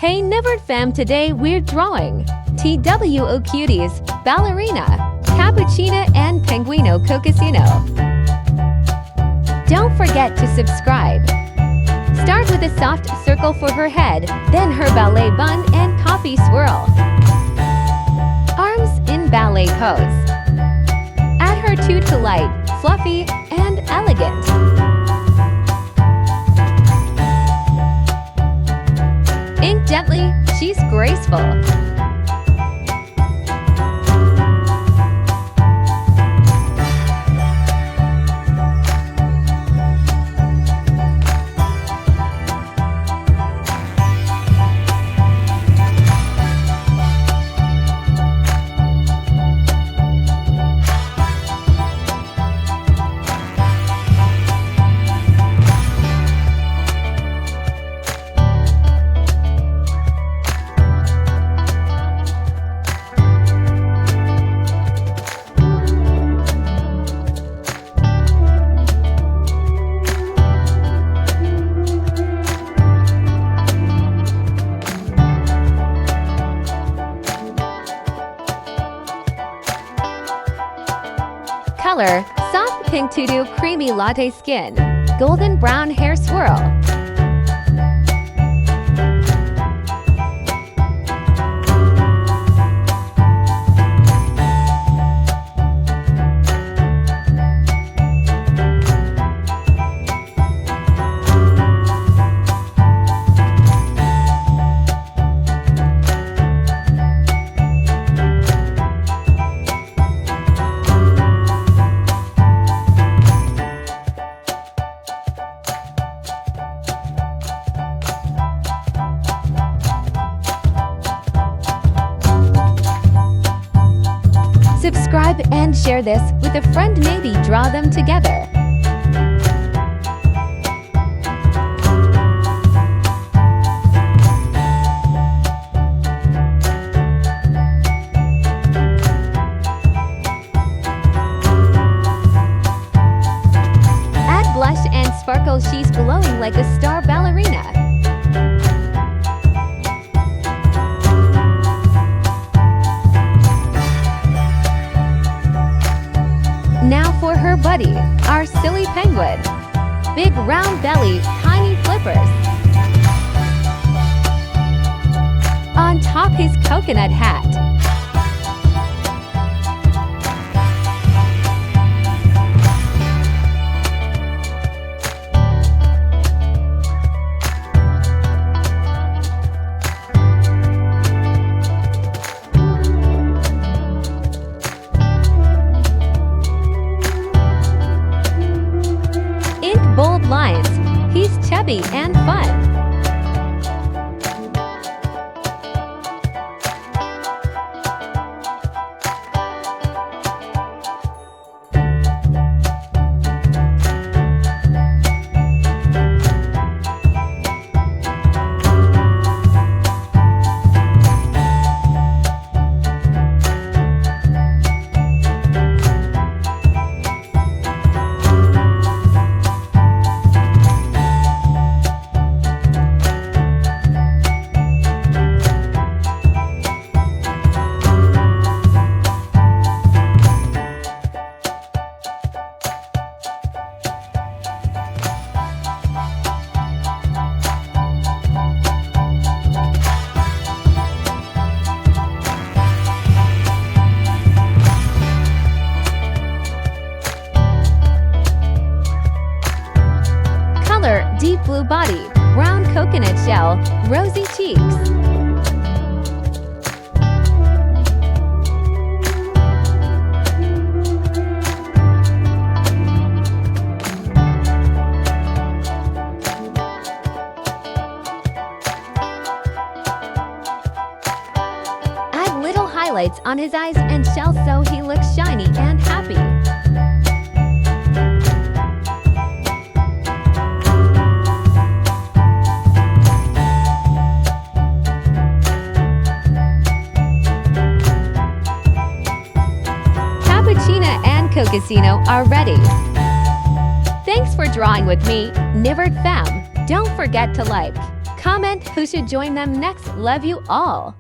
Hey NivArt Fam, today we're drawing TWO cuties, Ballerina Cappuccina and Penguino Cocosino. Don't forget to subscribe. Start with a soft circle for her head, then her ballet bun and coffee swirl. Arms in ballet pose. Add her toque to light, fluffy, and elegant. Ink gently, she's graceful. Color, soft pink tutu, creamy latte skin, golden brown hair swirl. Subscribe and share this with a friend, maybe draw them together. Add blush and sparkle, she's glowing like a star ballerina. Now for her buddy, our silly penguin. Big round belly, tiny flippers. On top his coconut hat. Bold lines, he's chubby and fun. Deep blue body, brown coconut shell, rosy cheeks. Add little highlights on his eyes and shell so he looks shiny and happy. Cappuccina and Cocosino are ready. Thanks for drawing with me, NivArt Fam. Don't forget to like, Comment who should join them next. Love you all.